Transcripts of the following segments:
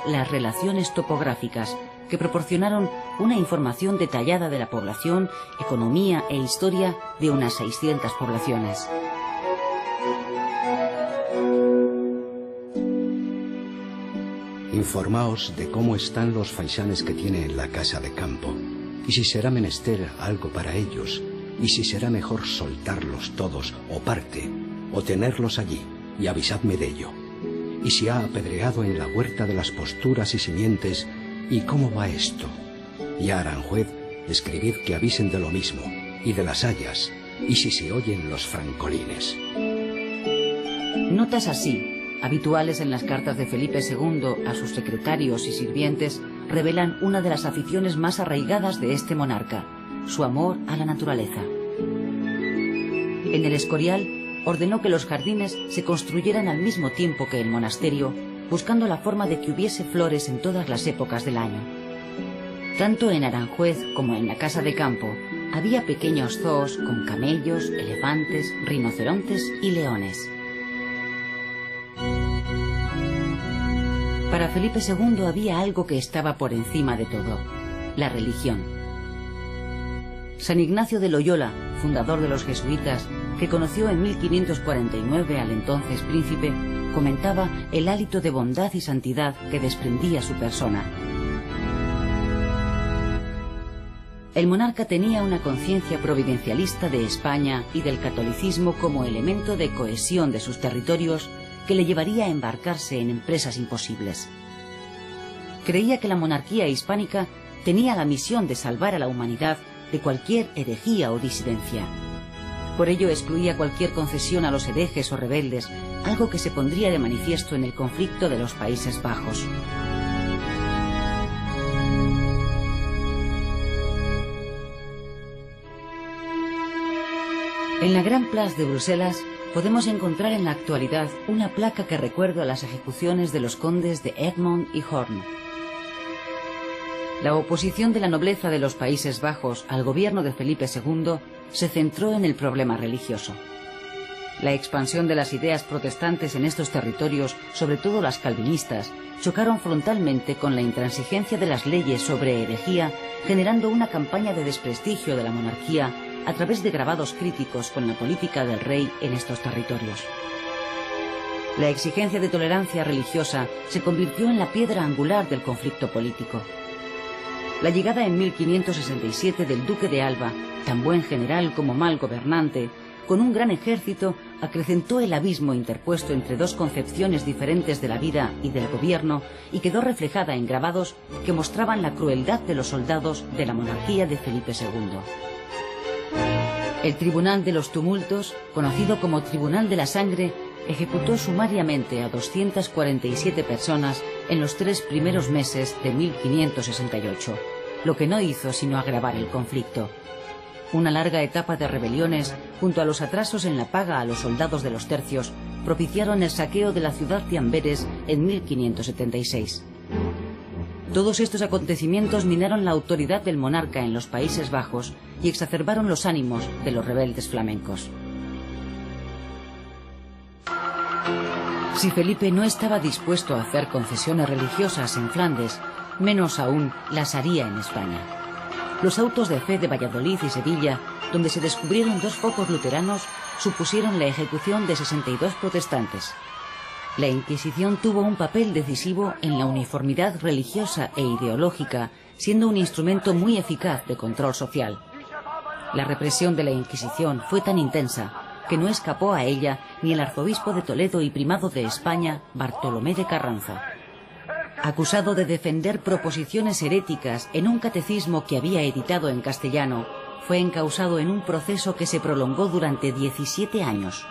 las relaciones topográficas, que proporcionaron una información detallada de la población, economía e historia de unas 600 poblaciones. Informaos de cómo están los faisanes que tiene en la casa de campo, y si será menester algo para ellos, y si será mejor soltarlos todos, o parte, o tenerlos allí, y avisadme de ello. Y si ha apedreado en la huerta de las posturas y simientes, ¿y cómo va esto? Y a Aranjuez escribid que avisen de lo mismo, y de las hayas, y si se oyen los francolines. Notas así, habituales en las cartas de Felipe II a sus secretarios y sirvientes, revelan una de las aficiones más arraigadas de este monarca, su amor a la naturaleza. En el Escorial ordenó que los jardines se construyeran al mismo tiempo que el monasterio, buscando la forma de que hubiese flores en todas las épocas del año. Tanto en Aranjuez como en la casa de campo había pequeños zoos con camellos, elefantes, rinocerontes y leones. Para Felipe II había algo que estaba por encima de todo: la religión. San Ignacio de Loyola, fundador de los jesuitas, que conoció en 1549 al entonces príncipe, comentaba el hálito de bondad y santidad que desprendía su persona. El monarca tenía una conciencia providencialista de España y del catolicismo como elemento de cohesión de sus territorios que le llevaría a embarcarse en empresas imposibles. Creía que la monarquía hispánica tenía la misión de salvar a la humanidad de cualquier herejía o disidencia. Por ello excluía cualquier concesión a los herejes o rebeldes, algo que se pondría de manifiesto en el conflicto de los Países Bajos. En la Gran Place de Bruselas podemos encontrar en la actualidad una placa que recuerda las ejecuciones de los condes de Egmond y Hoorn. La oposición de la nobleza de los Países Bajos al gobierno de Felipe II se centró en el problema religioso. La expansión de las ideas protestantes en estos territorios, sobre todo las calvinistas, chocaron frontalmente con la intransigencia de las leyes sobre herejía, generando una campaña de desprestigio de la monarquía a través de grabados críticos con la política del rey en estos territorios. La exigencia de tolerancia religiosa se convirtió en la piedra angular del conflicto político. La llegada en 1567 del duque de Alba, tan buen general como mal gobernante, con un gran ejército, acrecentó el abismo interpuesto entre dos concepciones diferentes de la vida y del gobierno y quedó reflejada en grabados que mostraban la crueldad de los soldados de la monarquía de Felipe II. El Tribunal de los Tumultos, conocido como Tribunal de la Sangre, ejecutó sumariamente a 247 personas en los 3 primeros meses de 1568, lo que no hizo sino agravar el conflicto. Una larga etapa de rebeliones, junto a los atrasos en la paga a los soldados de los tercios, propiciaron el saqueo de la ciudad de Amberes en 1576. Todos estos acontecimientos minaron la autoridad del monarca en los Países Bajos y exacerbaron los ánimos de los rebeldes flamencos. Si Felipe no estaba dispuesto a hacer concesiones religiosas en Flandes, menos aún las haría en España. Los autos de fe de Valladolid y Sevilla, donde se descubrieron 2 focos luteranos, supusieron la ejecución de 62 protestantes. La Inquisición tuvo un papel decisivo en la uniformidad religiosa e ideológica, siendo un instrumento muy eficaz de control social. La represión de la Inquisición fue tan intensa que no escapó a ella ni el arzobispo de Toledo y primado de España, Bartolomé de Carranza. Acusado de defender proposiciones heréticas en un catecismo que había editado en castellano, fue encausado en un proceso que se prolongó durante 17 años.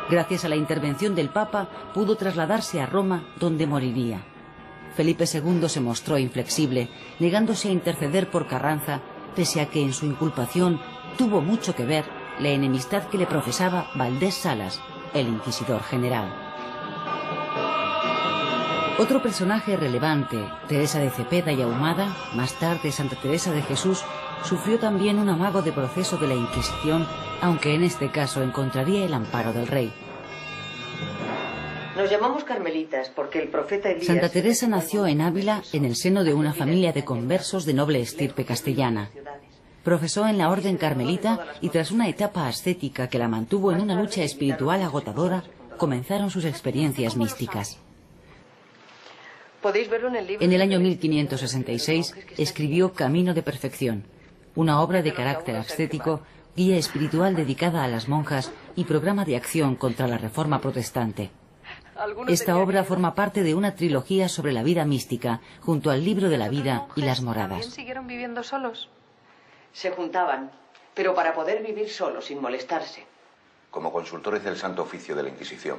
Gracias a la intervención del Papa, pudo trasladarse a Roma, donde moriría. Felipe II se mostró inflexible, negándose a interceder por Carranza, pese a que en su inculpación tuvo mucho que ver la enemistad que le profesaba Valdés Salas, el inquisidor general. Otro personaje relevante, Teresa de Cepeda y Ahumada, más tarde Santa Teresa de Jesús, sufrió también un amago de proceso de la Inquisición, aunque en este caso encontraría el amparo del rey. Nos llamamos carmelitas porque el profeta Elías... Santa Teresa nació en Ávila en el seno de una familia de conversos de noble estirpe castellana. Profesó en la orden carmelita y tras una etapa ascética que la mantuvo en una lucha espiritual agotadora, comenzaron sus experiencias místicas. En el año 1566 escribió Camino de Perfección, una obra de carácter ascético, guía espiritual dedicada a las monjas y programa de acción contra la Reforma protestante. Esta obra forma parte de una trilogía sobre la vida mística, junto al Libro de la Vida y las Moradas. ¿También siguieron viviendo solos? Se juntaban, pero para poder vivir solos sin molestarse. Como consultores del Santo Oficio de la Inquisición.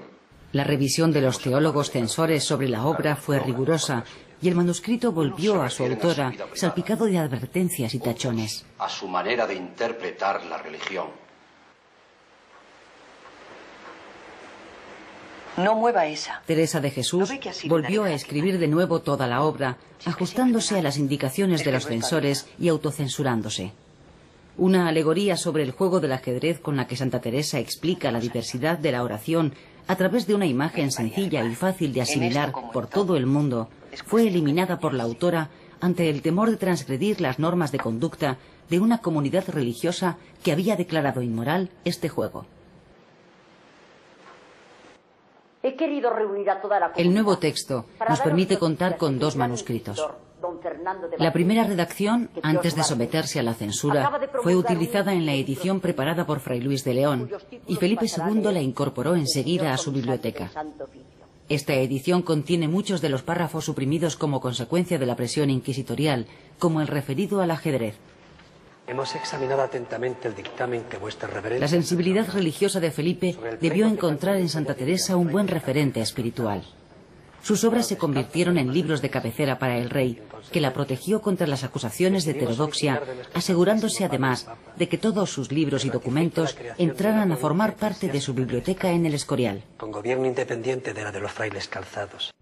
La revisión de los teólogos censores sobre la obra fue rigurosa y el manuscrito volvió a su autora salpicado de advertencias y tachones. A su manera de interpretar la religión. No mueva esa. Teresa de Jesús volvió a escribir de nuevo toda la obra, ajustándose a las indicaciones de los censores y autocensurándose. Una alegoría sobre el juego del ajedrez con la que Santa Teresa explica la diversidad de la oración a través de una imagen sencilla y fácil de asimilar por todo el mundo, fue eliminada por la autora ante el temor de transgredir las normas de conducta de una comunidad religiosa que había declarado inmoral este juego. He querido reunir a toda la comunidad. El nuevo texto nos permite contar con dos manuscritos. La primera redacción, antes de someterse a la censura, fue utilizada en la edición preparada por Fray Luis de León, y Felipe II la incorporó enseguida a su biblioteca. Esta edición contiene muchos de los párrafos suprimidos como consecuencia de la presión inquisitorial, como el referido al ajedrez. Hemos examinado atentamente el dictamen que vuestra reverencia... La sensibilidad religiosa de Felipe debió encontrar en Santa Teresa un buen referente espiritual. Sus obras se convirtieron en libros de cabecera para el rey, que la protegió contra las acusaciones de heterodoxia, asegurándose además de que todos sus libros y documentos entraran a formar parte de su biblioteca en el Escorial. Con gobierno independiente de la de los frailes calzados.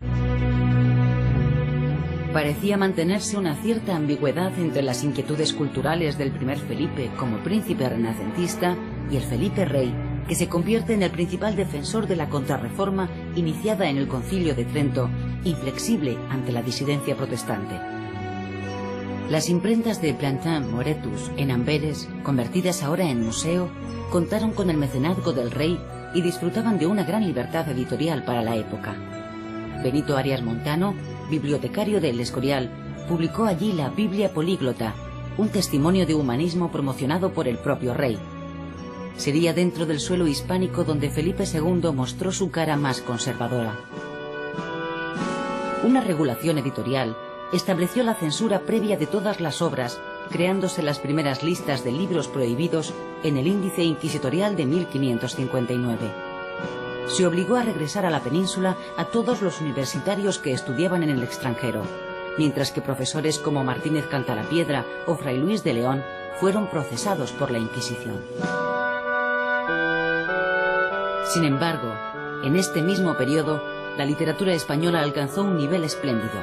Parecía mantenerse una cierta ambigüedad entre las inquietudes culturales del primer Felipe como príncipe renacentista y el Felipe rey, que se convierte en el principal defensor de la contrarreforma iniciada en el Concilio de Trento, inflexible ante la disidencia protestante. Las imprentas de Plantin Moretus en Amberes, convertidas ahora en museo, contaron con el mecenazgo del rey y disfrutaban de una gran libertad editorial para la época. Benito Arias Montano, bibliotecario del Escorial, publicó allí la Biblia Políglota, un testimonio de humanismo promocionado por el propio rey. Sería dentro del suelo hispánico donde Felipe II mostró su cara más conservadora. Una regulación editorial estableció la censura previa de todas las obras, creándose las primeras listas de libros prohibidos en el Índice Inquisitorial de 1559. Se obligó a regresar a la península a todos los universitarios que estudiaban en el extranjero, mientras que profesores como Martínez Cantalapiedra o Fray Luis de León fueron procesados por la Inquisición. Sin embargo, en este mismo periodo, la literatura española alcanzó un nivel espléndido.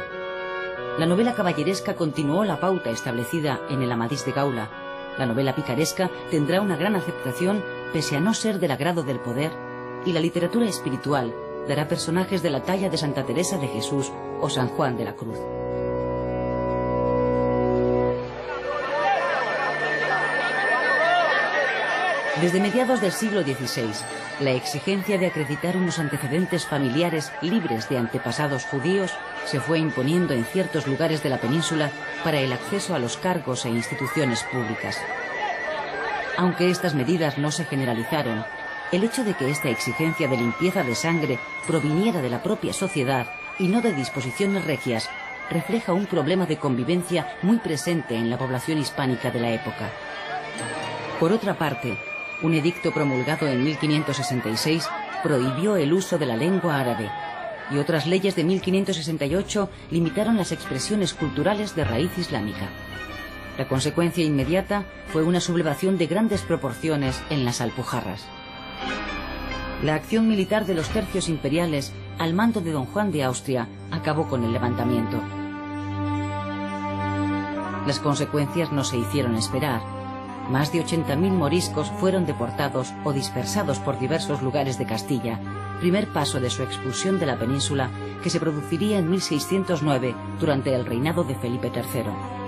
La novela caballeresca continuó la pauta establecida en el Amadís de Gaula. La novela picaresca tendrá una gran aceptación pese a no ser del agrado del poder, y la literatura espiritual dará personajes de la talla de Santa Teresa de Jesús o San Juan de la Cruz. Desde mediados del siglo XVI, la exigencia de acreditar unos antecedentes familiares libres de antepasados judíos se fue imponiendo en ciertos lugares de la península para el acceso a los cargos e instituciones públicas. Aunque estas medidas no se generalizaron, el hecho de que esta exigencia de limpieza de sangre proviniera de la propia sociedad y no de disposiciones regias refleja un problema de convivencia muy presente en la población hispánica de la época. Por otra parte, un edicto promulgado en 1566 prohibió el uso de la lengua árabe, y otras leyes de 1568 limitaron las expresiones culturales de raíz islámica. La consecuencia inmediata fue una sublevación de grandes proporciones en las Alpujarras. La acción militar de los tercios imperiales al mando de don Juan de Austria acabó con el levantamiento. Las consecuencias no se hicieron esperar. Más de 80.000 moriscos fueron deportados o dispersados por diversos lugares de Castilla, primer paso de su expulsión de la península, que se produciría en 1609 durante el reinado de Felipe III.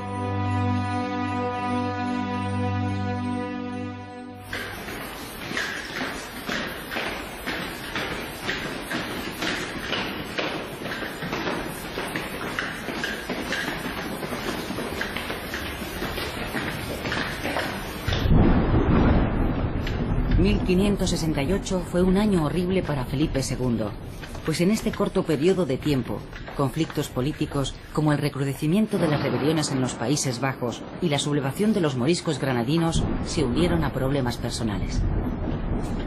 En 1568 fue un año horrible para Felipe II, pues en este corto periodo de tiempo, conflictos políticos como el recrudecimiento de las rebeliones en los Países Bajos y la sublevación de los moriscos granadinos se unieron a problemas personales.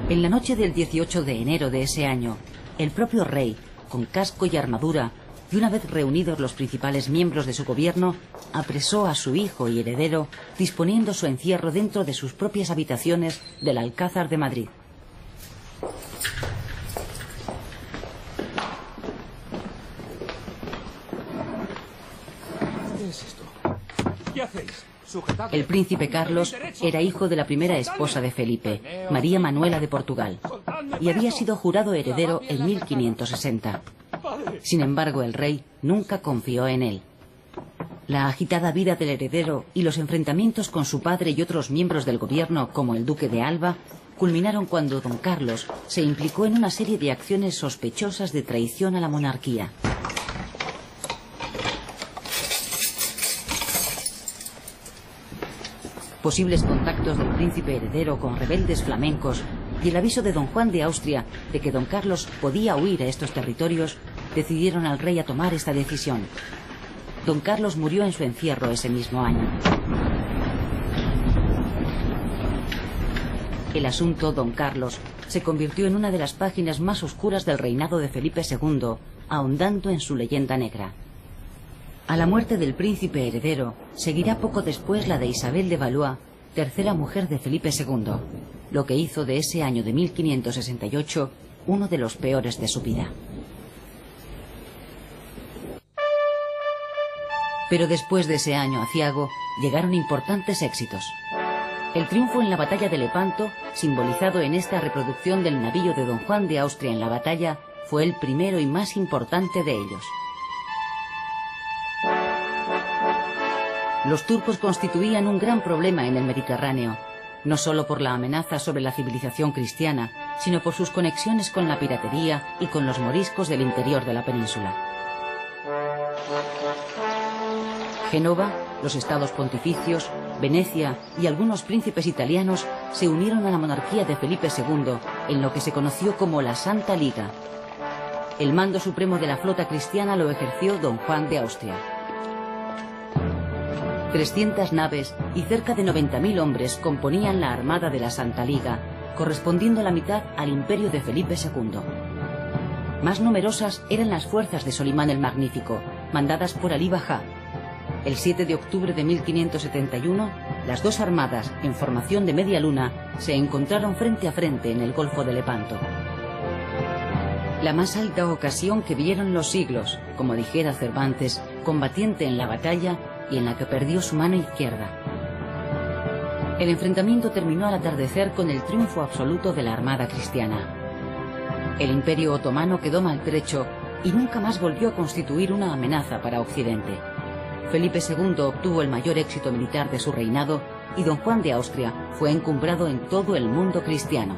En la noche del 18 de enero de ese año, el propio rey, con casco y armadura, y una vez reunidos los principales miembros de su gobierno, apresó a su hijo y heredero, disponiendo su encierro dentro de sus propias habitaciones del Alcázar de Madrid. ¿Qué es esto? ¿Qué hacéis? El príncipe Carlos era hijo de la primera esposa de Felipe, María Manuela de Portugal, y había sido jurado heredero en 1560. Sin embargo, el rey nunca confió en él. La agitada vida del heredero y los enfrentamientos con su padre y otros miembros del gobierno, como el duque de Alba, culminaron cuando don Carlos se implicó en una serie de acciones sospechosas de traición a la monarquía. Posibles contactos del príncipe heredero con rebeldes flamencos y el aviso de don Juan de Austria de que don Carlos podía huir a estos territorios decidieron al rey a tomar esta decisión. Don Carlos murió en su encierro ese mismo año. El asunto Don Carlos se convirtió en una de las páginas más oscuras del reinado de Felipe II, ahondando en su leyenda negra. A la muerte del príncipe heredero seguirá poco después la de Isabel de Valois, tercera mujer de Felipe II, lo que hizo de ese año de 1568 uno de los peores de su vida. Pero después de ese año aciago llegaron importantes éxitos. El triunfo en la batalla de Lepanto, simbolizado en esta reproducción del navío de don Juan de Austria en la batalla, fue el primero y más importante de ellos. Los turcos constituían un gran problema en el Mediterráneo, no solo por la amenaza sobre la civilización cristiana, sino por sus conexiones con la piratería y con los moriscos del interior de la península. Génova, los estados pontificios, Venecia y algunos príncipes italianos se unieron a la monarquía de Felipe II en lo que se conoció como la Santa Liga. El mando supremo de la flota cristiana lo ejerció don Juan de Austria. 300 naves y cerca de 90.000 hombres componían la armada de la Santa Liga, correspondiendo la mitad al imperio de Felipe II. Más numerosas eran las fuerzas de Solimán el Magnífico, mandadas por Alí Bajá. El 7 de octubre de 1571, las dos armadas, en formación de media luna, se encontraron frente a frente en el Golfo de Lepanto. La más alta ocasión que vieron los siglos, como dijera Cervantes, combatiente en la batalla y en la que perdió su mano izquierda. El enfrentamiento terminó al atardecer con el triunfo absoluto de la armada cristiana. El Imperio otomano quedó maltrecho y nunca más volvió a constituir una amenaza para Occidente. Felipe II obtuvo el mayor éxito militar de su reinado y don Juan de Austria fue encumbrado en todo el mundo cristiano.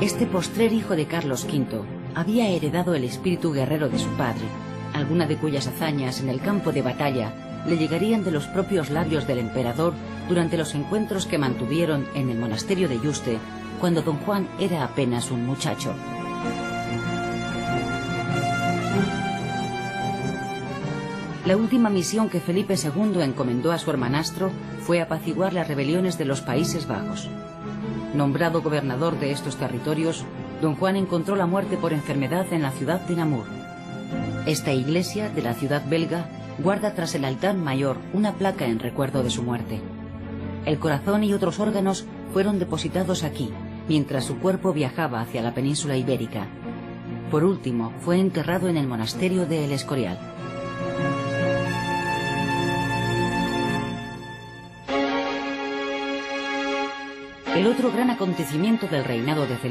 Este postrer hijo de Carlos V había heredado el espíritu guerrero de su padre, alguna de cuyas hazañas en el campo de batalla le llegarían de los propios labios del emperador durante los encuentros que mantuvieron en el monasterio de Yuste cuando don Juan era apenas un muchacho. La última misión que Felipe II encomendó a su hermanastro fue apaciguar las rebeliones de los Países Bajos. Nombrado gobernador de estos territorios, don Juan encontró la muerte por enfermedad en la ciudad de Namur. Esta iglesia de la ciudad belga guarda tras el altar mayor una placa en recuerdo de su muerte. El corazón y otros órganos fueron depositados aquí, mientras su cuerpo viajaba hacia la península ibérica. Por último, fue enterrado en el monasterio de El Escorial. el otro gran acontecimiento del reinado de Felipe